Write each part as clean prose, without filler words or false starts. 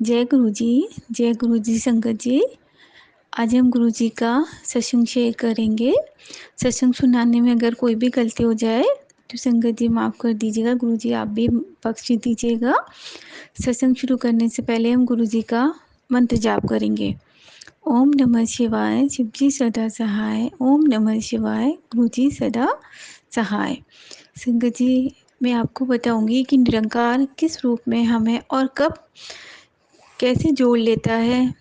जय गुरु जी, जय गुरु जी संगत जी। आज हम गुरु जी का सत्संग शेयर करेंगे। सत्संग सुनाने में अगर कोई भी गलती हो जाए तो संगत जी माफ़ कर दीजिएगा। गुरु जी आप भी बख्श दीजिएगा। सत्संग शुरू करने से पहले हम गुरु जी का मंत्र जाप करेंगे। ओम नमः शिवाय, शिव जी सदा सहाय। ओम नमः शिवाय, गुरु जी सदा सहाय। संगत जी, मैं आपको बताऊंगी कि निरंकार किस रूप में हमें और कब कैसे जोड़ लेता है,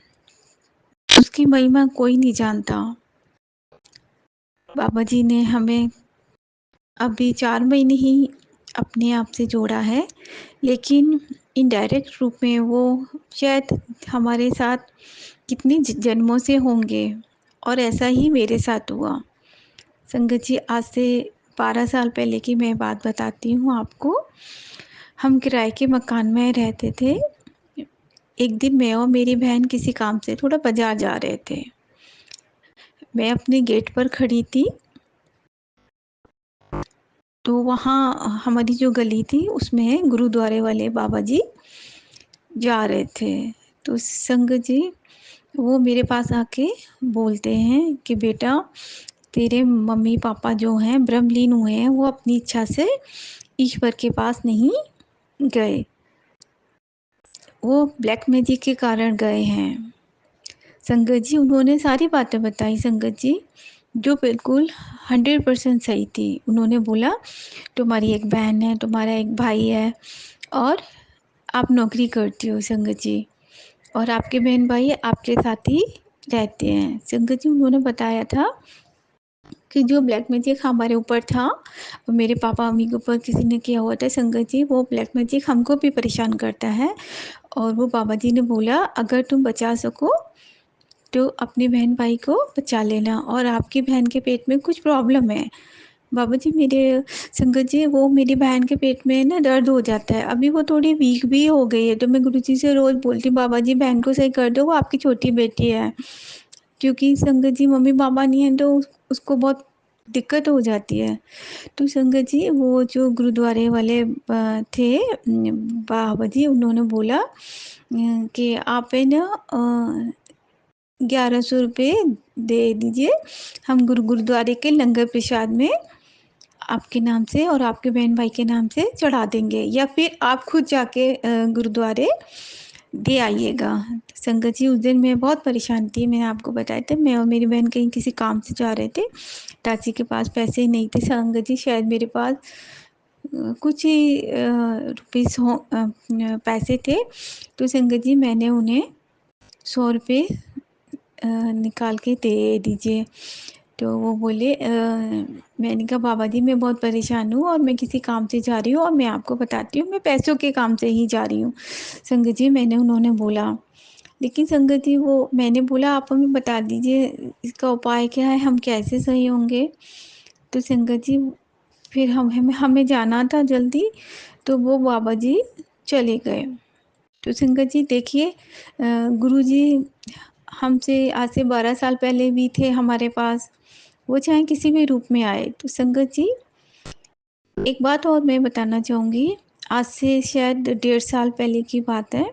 उसकी महिमा कोई नहीं जानता। बाबा जी ने हमें अभी 4 महीने ही अपने आप से जोड़ा है, लेकिन इनडायरेक्ट रूप में वो शायद हमारे साथ कितने जन्मों से होंगे, और ऐसा ही मेरे साथ हुआ। संगत जी, आज से 12 साल पहले की मैं बात बताती हूँ आपको। हम किराए के मकान में रहते थे। एक दिन मैं और मेरी बहन किसी काम से थोड़ा बाजार जा रहे थे। मैं अपने गेट पर खड़ी थी, तो वहाँ हमारी जो गली थी उसमें गुरुद्वारे वाले बाबा जी जा रहे थे। तो संगत जी वो मेरे पास आके बोलते हैं कि बेटा, तेरे मम्मी पापा जो हैं ब्रह्मलीन हुए हैं, वो अपनी इच्छा से ईश्वर के पास नहीं गए, वो ब्लैक मैजिक के कारण गए हैं। संगत जी उन्होंने सारी बातें बताई संगत जी, जो बिल्कुल 100% सही थी। उन्होंने बोला तुम्हारी एक बहन है, तुम्हारा एक भाई है, और आप नौकरी करती हो संगत जी, और आपके बहन भाई आपके साथ ही रहते हैं। संगत जी उन्होंने बताया था कि जो ब्लैक मैजिक हमारे ऊपर था, मेरे पापा मम्मी के ऊपर किसी ने किया हुआ था संगत जी, वो ब्लैक मैजिक हमको भी परेशान करता है। और वो बाबा जी ने बोला अगर तुम बचा सको तो अपने बहन भाई को बचा लेना, और आपकी बहन के पेट में कुछ प्रॉब्लम है। बाबा जी मेरे संगत जी, वो मेरी बहन के पेट में ना दर्द हो जाता है, अभी वो थोड़ी वीक भी हो गई है, तो मैं गुरु जी से रोज़ बोलती हूँ बाबा जी बहन को सही कर दो, वो आपकी छोटी बेटी है। क्योंकि संगत जी मम्मी पापा नहीं है तो उसको बहुत दिक्कत हो जाती है। तो संगत जी वो जो गुरुद्वारे वाले थे बाबा जी, उन्होंने बोला कि आप है ना 1100 रुपये दे दीजिए, हम गुरुद्वारे के लंगर प्रसाद में आपके नाम से और आपके बहन भाई के नाम से चढ़ा देंगे, या फिर आप खुद जाके गुरुद्वारे दे आइएगा। संगत जी उस दिन मैं बहुत परेशान थी, मैंने आपको बताया था। मैं और मेरी बहन कहीं किसी काम से जा रहे थे, चाची के पास पैसे नहीं थे संगत जी, शायद मेरे पास कुछ ही रुपीस हो पैसे थे। तो संगत जी मैंने उन्हें 100 रुपये निकाल के दे दीजिए। तो वो बोले मैंने कहा बाबा जी मैं बहुत परेशान हूँ और मैं किसी काम से जा रही हूँ, और मैं आपको बताती हूँ मैं पैसों के काम से ही जा रही हूँ। संगत जी मैंने उन्होंने बोला, लेकिन संगत जी वो मैंने बोला आप हमें बता दीजिए इसका उपाय क्या है, हम कैसे सही होंगे। तो संगत जी फिर हमें हमें जाना था जल्दी, तो वो बाबा जी चले गए। तो संगत जी देखिए गुरु जी हमसे आज से 12 साल पहले भी थे हमारे पास, वो चाहे किसी भी रूप में आए। तो संगत जी एक बात और मैं बताना चाहूँगी, आज से शायद 1.5 साल पहले की बात है।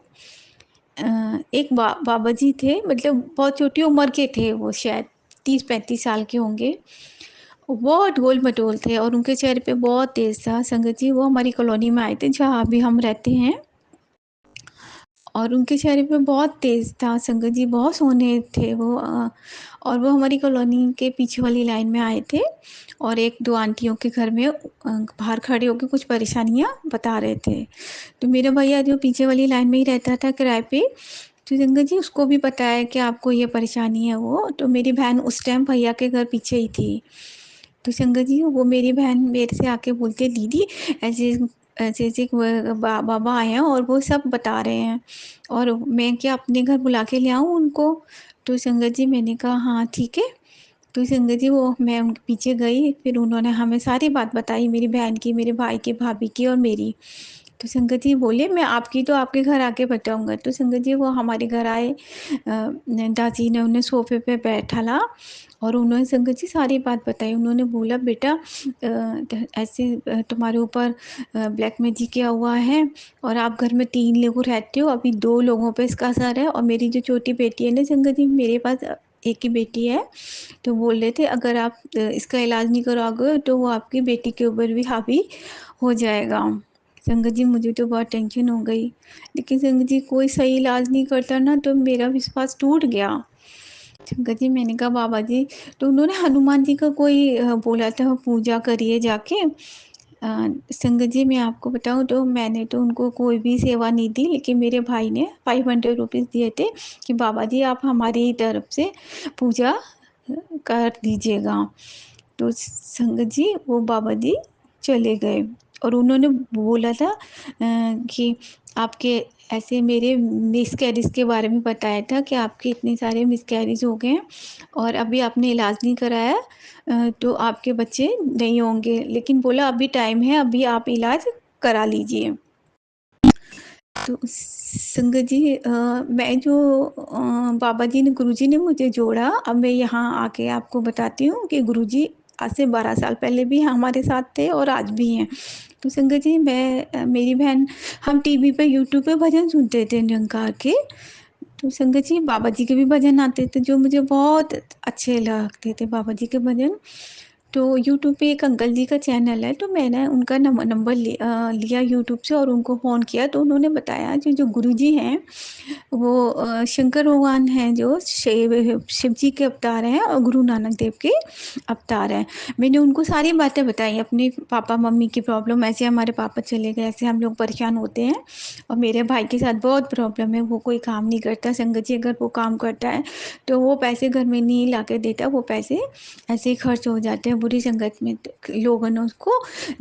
एक बाबा जी थे, मतलब बहुत छोटी उम्र के थे वो, शायद 30-35 साल के होंगे। बहुत गोल-मटोल थे और उनके चेहरे पे बहुत तेज़ था संगत जी। वो हमारी कॉलोनी में आए थे जहाँ अभी हम रहते हैं, और उनके चेहरे पे बहुत तेज़ था संगत जी, बहुत सोने थे वो और वो हमारी कॉलोनी के पीछे वाली लाइन में आए थे, और 1-2 आंटियों के घर में बाहर खड़े होके कुछ परेशानियाँ बता रहे थे। तो मेरा भैया जो पीछे वाली लाइन में ही रहता था किराए पे, तो संगत जी उसको भी पता है कि आपको ये परेशानी है वो, तो मेरी बहन उस टाइम भैया के घर पीछे ही थी। तो संगत जी वो मेरी बहन मेरे से आके बोलती है दीदी ऐसे ऐसे बाबा आए हैं और वो सब बता रहे हैं, और मैं क्या अपने घर बुला के ले आऊँ उनको। तो संगत जी मैंने कहा हाँ ठीक है। तो संगत जी वो मैं उनके पीछे गई, फिर उन्होंने हमें सारी बात बताई, मेरी बहन की, मेरे भाई की, भाभी की और मेरी। तो संगत जी बोले मैं आपकी तो आपके घर आके बताऊँगा। तो संगत जी वो हमारे घर आए, दादी ने उन्हें सोफ़े पे बैठाला और उन्होंने संगत जी सारी बात बताई। उन्होंने बोला बेटा ऐसे तुम्हारे ऊपर ब्लैक मैजिक किया हुआ है और आप घर में 3 लोग रहते हो, अभी 2 लोगों पे इसका असर है और मेरी जो छोटी बेटी है ना संगत जी, मेरे पास एक ही बेटी है। तो बोल रहे थे अगर आप इसका इलाज नहीं कराओगे तो वो आपकी बेटी के ऊपर भी हावी हो जाएगा। संगत जी मुझे तो बहुत टेंशन हो गई, लेकिन संगत जी कोई सही इलाज नहीं करता ना तो मेरा विश्वास टूट गया। संगत जी मैंने कहा बाबा जी, तो उन्होंने हनुमान जी का कोई बोला था पूजा करिए जाके। संगत जी मैं आपको बताऊँ तो मैंने तो उनको कोई भी सेवा नहीं दी, लेकिन मेरे भाई ने 500 रुपीज़ दिए थे कि बाबा जी आप हमारी तरफ से पूजा कर दीजिएगा। तो संगत जी वो बाबा जी चले गए और उन्होंने बोला था कि आपके ऐसे मेरे मिसकैरेज के बारे में बताया था कि आपके इतने सारे मिसकैरेज हो गए हैं और अभी आपने इलाज नहीं कराया, तो आपके बच्चे नहीं होंगे। लेकिन बोला अभी टाइम है, अभी आप इलाज करा लीजिए। तो संगत जी मैं जो बाबा जी ने गुरुजी ने मुझे जोड़ा, अब मैं यहाँ आके आपको बताती हूँ कि गुरुजी आज से 12 साल पहले भी हमारे साथ थे और आज भी हैं। तो संगत जी मैं मेरी बहन हम टीवी पे यूट्यूब पे भजन सुनते थे निरंकार के। तो संगत जी बाबा जी के भी भजन आते थे जो मुझे बहुत अच्छे लगते थे बाबा जी के भजन। तो यूट्यूब पे एक अंकल जी का चैनल है, तो मैंने उनका नंबर लिया यूट्यूब से और उनको फ़ोन किया तो उन्होंने बताया जो जो गुरुजी हैं वो शंकर भगवान हैं जो शिव जी के अवतार हैं और गुरु नानक देव के अवतार हैं। मैंने उनको सारी बातें बताई अपने पापा-मम्मी की प्रॉब्लम, ऐसे हमारे पापा चले गए, ऐसे हम लोग परेशान होते हैं और मेरे भाई के साथ बहुत प्रॉब्लम है, वो कोई काम नहीं करता। संगत जी अगर वो काम करता है, तो वो पैसे घर में नहीं लाके देता, वो पैसे ऐसे ही खर्च हो जाते हैं बुरी संगत में। तो लोगों ने उसको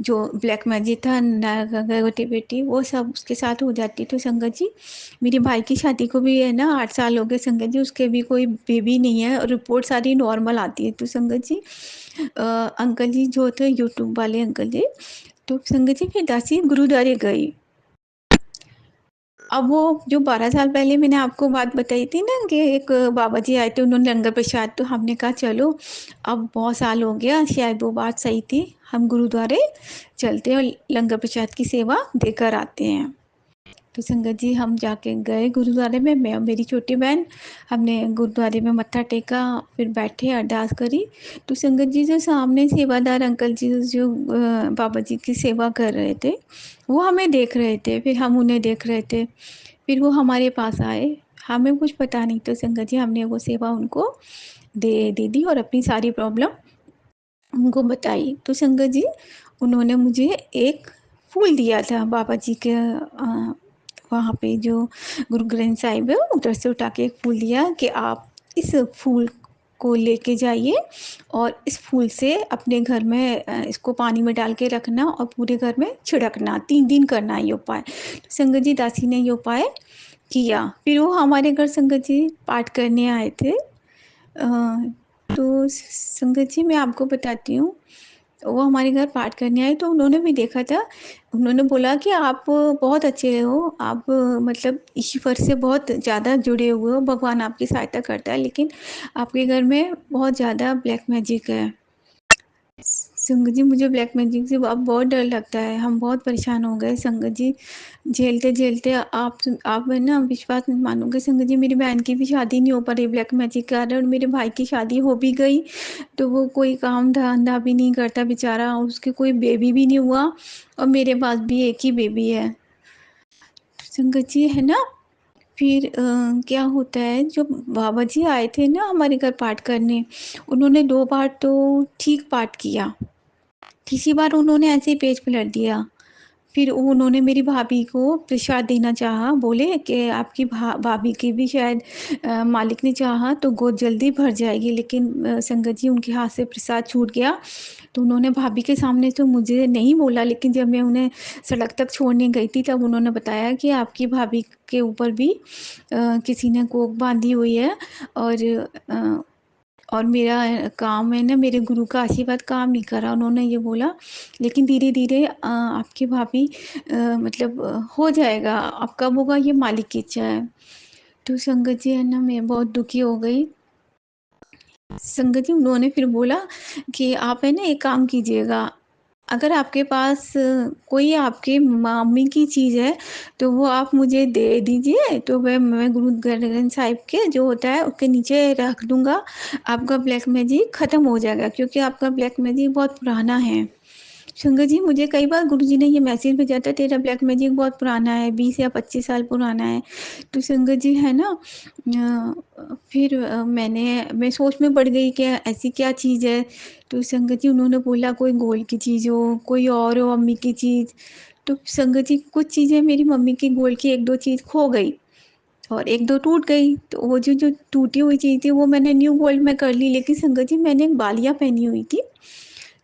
जो ब्लैक मैजिक था, गर्भवती बेटी, वो सब उसके साथ हो जाती। तो संगत जी मेरे भाई की शादी को भी है ना 8 साल हो गए संगत जी, उसके भी कोई बेबी नहीं है और रिपोर्ट सारी नॉर्मल आती है। तो संगत जी अंकल जी जो थे यूट्यूब वाले अंकल जी, तो संगत जी फिर दासी गुरुद्वारे गई। अब वो जो 12 साल पहले मैंने आपको बात बताई थी ना कि एक बाबा जी आए थे, उन्होंने लंगर प्रसाद, तो हमने कहा चलो अब बहुत साल हो गया, शायद वो बात सही थी, हम गुरुद्वारे चलते हैं और लंगर प्रसाद की सेवा देकर आते हैं। तो संगत जी हम जाके गए गुरुद्वारे में, मैं और मेरी छोटी बहन, हमने गुरुद्वारे में मत्था टेका, फिर बैठे अरदास करी। तो संगत जी जो सामने सेवादार अंकल जी जो बाबा जी की सेवा कर रहे थे, वो हमें देख रहे थे, फिर हम उन्हें देख रहे थे। फिर वो हमारे पास आए, हमें कुछ पता नहीं, तो संगत जी हमने वो सेवा उनको दे दी और अपनी सारी प्रॉब्लम उनको बताई। तो संगत जी उन्होंने मुझे एक फूल दिया था बाबा जी के वहाँ पे जो गुरु ग्रंथ साहिब है उधर से उठा के एक फूल दिया कि आप इस फूल को लेके जाइए और इस फूल से अपने घर में इसको पानी में डाल के रखना और पूरे घर में छिड़कना, 3 दिन करना ये उपाय। तो संगत जी दासी ने ये उपाय किया। फिर वो हमारे घर संगत जी पाठ करने आए थे। तो संगत जी मैं आपको बताती हूँ, वो हमारे घर पाठ करने आए तो उन्होंने भी देखा था। उन्होंने बोला कि आप बहुत अच्छे हो, आप मतलब ईश्वर से बहुत ज़्यादा जुड़े हुए हो, भगवान आपकी सहायता करता है, लेकिन आपके घर में बहुत ज़्यादा ब्लैक मैजिक है। संगत जी मुझे ब्लैक मैजिक से अब बहुत डर लगता है, हम बहुत परेशान हो गए संगत जी। झेलते-झेलते आप है ना विश्वास नहीं मानोगे संगत जी, मेरी बहन की भी शादी नहीं हो पा रही ब्लैक मैजिक के कारण और मेरे भाई की शादी हो भी गई, तो वो कोई काम-धंधा भी नहीं करता बेचारा और उसके कोई बेबी भी नहीं हुआ और मेरे पास भी एक ही बेबी है। संगत जी है ना, फिर क्या होता है जो बाबा जी आए थे ना हमारे घर पाठ करने, उन्होंने 2 बार तो ठीक पाठ किया। तीसरी बार उन्होंने ऐसे ही पेज पलट दिया। फिर उन्होंने मेरी भाभी को प्रसाद देना चाहा, बोले कि आपकी भाभी की भी शायद मालिक ने चाहा तो गोद जल्दी भर जाएगी, लेकिन संगत जी उनके हाथ से प्रसाद छूट गया। तो उन्होंने भाभी के सामने तो मुझे नहीं बोला, लेकिन जब मैं उन्हें सड़क तक छोड़ने गई थी तब उन्होंने बताया कि आपकी भाभी के ऊपर भी किसी ने कोक बाँधी हुई है और और मेरा काम है ना, मेरे गुरु का आशीर्वाद काम नहीं करा। उन्होंने ये बोला, लेकिन धीरे-धीरे आपकी भाभी मतलब हो जाएगा, अब कब होगा ये मालिक की इच्छा है। तो संगत जी है ना, मैं बहुत दुखी हो गई। संगत जी उन्होंने फिर बोला कि आप है ना एक काम कीजिएगा, अगर आपके पास कोई आपके मम्मी की चीज़ है, तो वो आप मुझे दे दीजिए, तो मैं गुरु ग्रंथ साहिब के जो होता है उसके नीचे रख दूँगा, आपका ब्लैक मैजिक ख़त्म हो जाएगा, क्योंकि आपका ब्लैक मैजिक बहुत पुराना है। संगत जी मुझे कई बार गुरुजी ने ये मैसेज भेजा था, तेरा ब्लैक मैजिक बहुत पुराना है, 20 या 25 साल पुराना है। तो संगत जी है ना, फिर मैं सोच में पड़ गई कि ऐसी क्या चीज़ है। तो संगत जी उन्होंने बोला कोई गोल्ड की चीज़ हो, कोई और हो मम्मी की चीज़। तो संगत जी कुछ चीज़ें मेरी मम्मी की गोल्ड की 1-2 चीज़ खो गई और 1-2 टूट गई। तो वो जो जो टूटी हुई चीज़ थी वो मैंने न्यू गोल्ड में कर ली, लेकिन संगत जी मैंने एक बालियाँ पहनी हुई थी।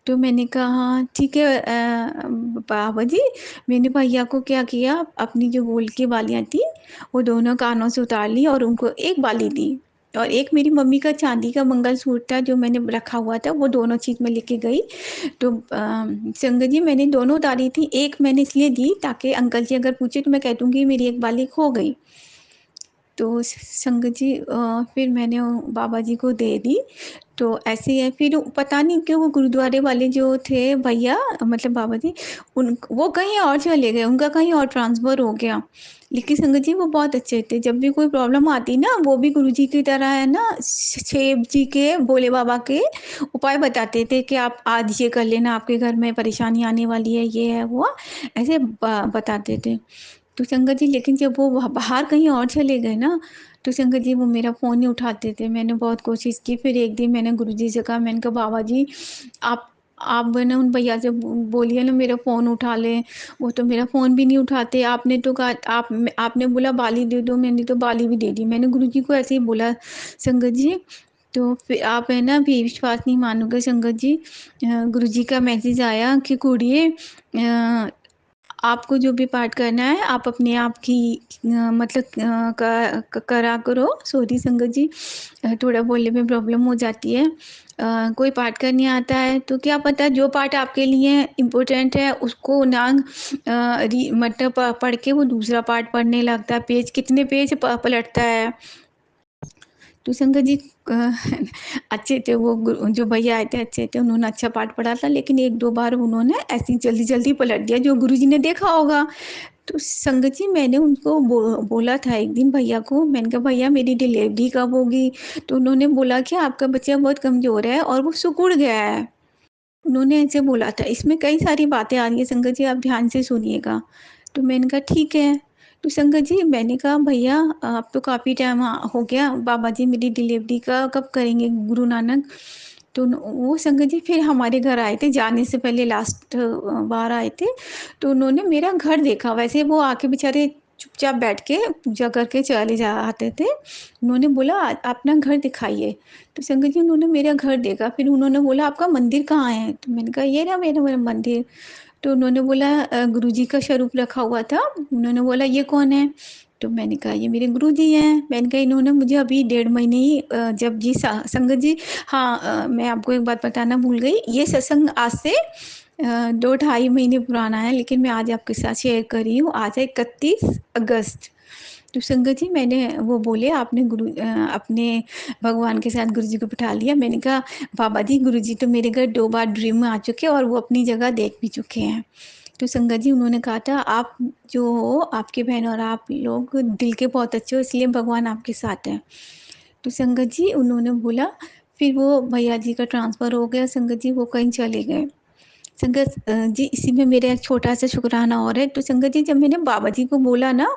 तो मैंने कहा ठीक है बाबा जी, मैंने भैया को क्या किया, अपनी जो गोल्ड की बालियाँ थी, वो दोनों कानों से उतार ली और उनको एक बाली दी और एक मेरी मम्मी का चांदी का मंगलसूत्र था जो मैंने रखा हुआ था, वो दोनों चीज़ मैं लेके गई। तो संगत जी मैंने दोनों उतारी थी, एक मैंने इसलिए दी ताकि अंकल जी अगर पूछे तो मैं कह दूँगी मेरी एक बाली खो गई। तो संगत जी फिर मैंने वो बाबा जी को दे दी। तो ऐसे ही है, फिर पता नहीं क्यों वो गुरुद्वारे वाले जो थे भैया मतलब बाबा जी, उन वो कहीं और चले गए, उनका कहीं और ट्रांसफ़र हो गया। लेकिन संगत जी वो बहुत अच्छे थे, जब भी कोई प्रॉब्लम आती ना, वो भी गुरुजी की तरह है ना, शिव जी के, भोले बाबा के उपाय बताते थे कि आप आज ये कर लेना, आपके घर में परेशानी आने वाली है, ये है, वो है, ऐसे बताते थे। तो संगत जी लेकिन जब वो बाहर कहीं और चले गए ना, तो संगत जी वो मेरा फ़ोन नहीं उठाते थे। मैंने बहुत कोशिश की, फिर एक दिन मैंने गुरुजी से कहा, मैंने कहा बाबा जी आप आप है ना उन भैया से बोलिए ना मेरा फ़ोन उठा लें, वो तो मेरा फ़ोन भी नहीं उठाते। आपने तो कहा आपने बोला बाली दे दो, मैंने तो बाली भी दे दी। मैंने गुरुजी को ऐसे ही बोला संगत जी। तो फिर आप है ना अभी विश्वास नहीं मानोगे संगत जी, गुरुजी का मैसेज आया कि कुड़िए आपको जो भी पाठ करना है आप अपने आप की मतलब करा करो। सॉरी संगत जी, थोड़ा बोलने में प्रॉब्लम हो जाती है। कोई पाठ करने आता है तो क्या पता जो पाठ आपके लिए इम्पोर्टेंट है उसको ना मतलब पढ़ के वो दूसरा पाठ पढ़ने लगता है, पेज कितने पेज पलटता है। तो शंकर जी अ, अच्छे थे वो जो भैया आए थे अच्छे थे, उन्होंने अच्छा पाठ पढ़ा था, लेकिन 1-2 बार उन्होंने ऐसे ही जल्दी-जल्दी पलट दिया जो गुरुजी ने देखा होगा। तो संगत जी मैंने उनको बोला था एक दिन भैया को, मैंने कहा भैया मेरी डिलीवरी कब होगी? तो उन्होंने बोला कि आपका बच्चा बहुत कमज़ोर है और वो सिकुड़ गया है। उन्होंने ऐसे बोला था। इसमें कई सारी बातें आ रही हैं संगत जी, आप ध्यान से सुनिएगा। तो मैंने कहा ठीक है। तो संगत जी मैंने कहा भैया अब तो काफ़ी टाइम हो गया, बाबा जी मेरी डिलीवरी का कब करेंगे गुरु नानक? तो वो संगत जी फिर हमारे घर आए थे, जाने से पहले लास्ट बार आए थे। तो उन्होंने मेरा घर देखा, वैसे वो आके बेचारे चुपचाप बैठ के पूजा करके चले जा आते थे। उन्होंने बोला अपना घर दिखाइए। तो संगत जी उन्होंने मेरा घर देखा, फिर उन्होंने बोला आपका मंदिर कहाँ है? तो मैंने कहा ये रहा मेरा मेरा मंदिर। तो उन्होंने बोला गुरुजी का स्वरूप रखा हुआ था। उन्होंने बोला ये कौन है? तो मैंने कहा ये मेरे गुरुजी हैं। मैंने कहा इन्होंने मुझे अभी 1.5 महीने ही जब जी संगत जी, हाँ, मैं आपको एक बात बताना भूल गई। ये सत्संग आज से 2 ढाई महीने पुराना है, लेकिन मैं आज आपके साथ शेयर कर रही हूँ। आज है 31 अगस्त। तो संगत जी मैंने वो बोले आपने अपने भगवान के साथ गुरुजी को बिठा लिया। मैंने कहा बाबा जी गुरुजी तो मेरे घर 2 बार ड्रीम में आ चुके हैं और वो अपनी जगह देख भी चुके हैं। तो संगत जी उन्होंने कहा था आप जो हो, आपकी बहन और आप लोग दिल के बहुत अच्छे हो, इसलिए भगवान आपके साथ हैं। तो संगत जी उन्होंने बोला, फिर वो भैया जी का ट्रांसफ़र हो गया, संगत जी वो कहीं चले गए। संगत जी इसी में मेरा एक छोटा-सा शुकराना और है। तो संगत जी जब मैंने बाबा जी को बोला ना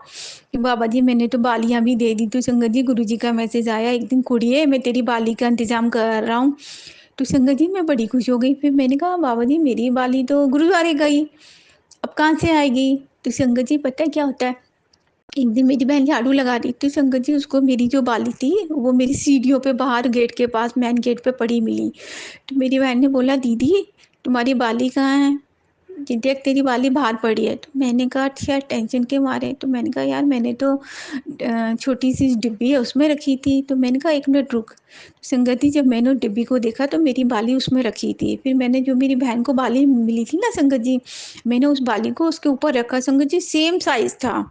कि बाबा जी मैंने तो बालियाँ भी दे दी, तो संगत जी गुरुजी का मैसेज आया एक दिन कुड़िए मैं तेरी बाली का इंतज़ाम कर रहा हूँ। तो संगत जी मैं बड़ी खुश हो गई, फिर मैंने कहा बाबा जी मेरी बाली तो गुरुद्वारे गई, अब कहाँ से आएगी? तो संगत जी पता है क्या होता है? एक दिन मेरी बहन झाड़ू लगा रही थी संगत जी, उसको मेरी जो बाली थी वो मेरी सीढ़ियों पे बाहर गेट के पास मेन गेट पे पड़ी मिली। तो मेरी बहन ने बोला दीदी तुम्हारी बाली कहाँ है? कि देख तेरी वाली बाहर पड़ी है। तो मैंने कहा शायद टेंशन के मारे, तो मैंने कहा यार मैंने तो छोटी-सी डिब्बी है उसमें रखी थी। तो मैंने कहा 1 मिनट रुक। संगत जी जब मैंने डिब्बी को देखा तो मेरी बाली उसमें रखी थी। फिर मैंने जो मेरी बहन को बाली मिली थी ना संगत जी, मैंने उस बाली को उसके ऊपर रखा संगत जी सेम साइज़ था।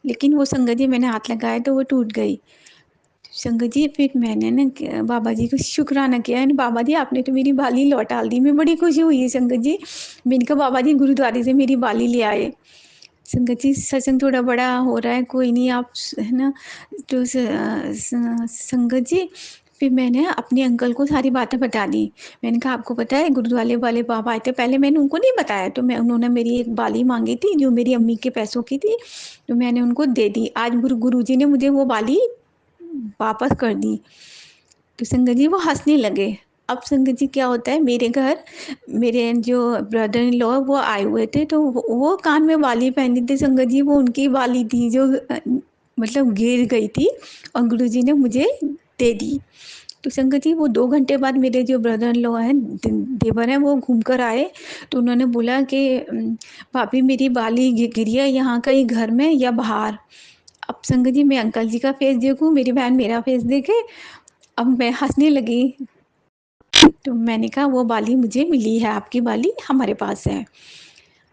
लेकिन वो संगत जी मैंने हाथ लगाया तो वो टूट गई। संगत जी फिर मैंने ना बाबा जी को शुक्राना किया एंड बाबा जी आपने तो मेरी बाली लौटा दी। मैं बड़ी खुशी हुई है संगत जी। मैंने कहा बाबा जी गुरुद्वारे से मेरी बाली ले आए। संगत जी सत्संग थोड़ा बड़ा हो रहा है, कोई नहीं आप है ना, तो संगत जी फिर मैंने अपने अंकल को सारी बातें बता दी। मैंने कहा आपको पता है गुरुद्वारे वाले बाबा आए थे, पहले मैंने उनको नहीं बताया, तो मैं उन्होंने मेरी एक बाली मांगी थी जो मेरी अम्मी के पैसों की थी, तो मैंने उनको दे दी। आज गुरु जी ने मुझे वो बाली वापस कर दी। तो संगत जी वो हँसने लगे। अब संगत जी क्या होता है मेरे घर मेरे जो ब्रदर इन लॉ वो आए हुए थे, तो वो कान में बाली पहनी थी संगत जी, वो उनकी बाली थी जो मतलब गिर गई थी और गुरुजी ने मुझे दे दी। तो संगत जी वो 2 घंटे बाद मेरे जो ब्रदर इन लॉ हैं देवर हैं वो घूम कर आए, तो उन्होंने बोला कि भाभी मेरी बाली गिरी है यहाँ कहीं घर में या बाहर? अब संगत जी मैं अंकल जी का फेस देखूँ, मेरी बहन मेरा फेस देखे, अब मैं हँसने लगी। तो मैंने कहा वो बाली मुझे मिली है, आपकी बाली हमारे पास है।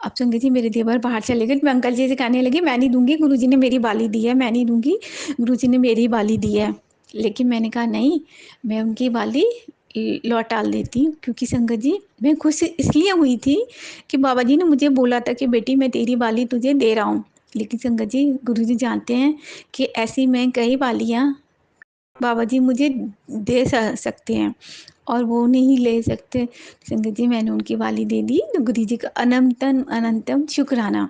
अब संगत जी मेरे देवर बाहर चले गए, तो मैं अंकल जी से कहने लगी मैं नहीं दूँगी, गुरुजी ने मेरी बाली दी है, मैं नहीं दूँगी, गुरुजी ने मेरी बाली दी है। लेकिन मैंने कहा नहीं, मैं उनकी बाली लौटा देती हूँ, क्योंकि संगत जी मैं खुश इसलिए हुई थी कि बाबा जी ने मुझे बोला था कि बेटी मैं तेरी बाली तुझे दे रहा हूँ। लेकिन संगत जी गुरुजी जानते हैं कि ऐसी मैं कई बालियाँ बाबा जी मुझे दे सकते हैं और वो नहीं ले सकते। संगत जी मैंने उनकी बाली दे दी, तो गुरु जी का अनंतम अनंतम शुक्राना।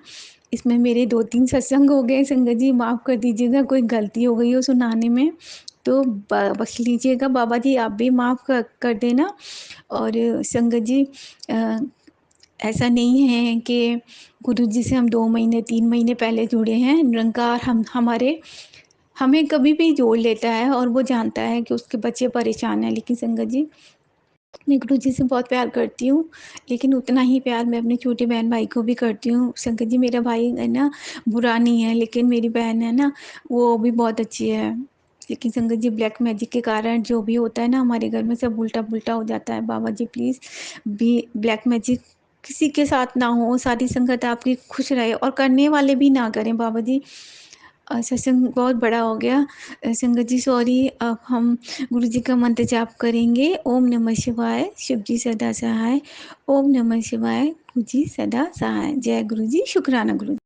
इसमें मेरे 2-3 सत्संग हो गए संगत जी, माफ़ कर दीजिएगा कोई गलती हो गई हो सुनाने में, तो ब बख्श लीजिएगा बाबा जी, आप भी माफ़ कर देना। और संगत जी ऐसा नहीं है कि गुरु जी से हम 2 महीने 3 महीने पहले जुड़े हैं, निरंकार हमारे हमें कभी भी जोड़ लेता है और वो जानता है कि उसके बच्चे परेशान हैं। लेकिन संगत जी, मैं गुरुजी से बहुत प्यार करती हूँ, लेकिन उतना ही प्यार मैं अपने छोटे बहन-भाई को भी करती हूँ। संगत जी मेरा भाई है ना बुरा नहीं है, लेकिन मेरी बहन है ना, वो भी बहुत अच्छी है। लेकिन संगत जी ब्लैक मैजिक के कारण जो भी होता है ना हमारे घर में सब उल्टा-पुल्टा हो जाता है। बाबा जी प्लीज़ बी ब्लैक मैजिक किसी के साथ ना हो, सारी संगत आपकी खुश रहे और करने वाले भी ना करें बाबा जी। सत्संग बहुत बड़ा हो गया। संगत जी सॉरी, अब हम गुरु जी का मंत्र जाप करेंगे। ओम नमः शिवाय, शिव जी सदा सहाय। ओम नमः शिवाय, गुरु जी सदा सहाय। जय गुरु जी, शुक्राना गुरु जी।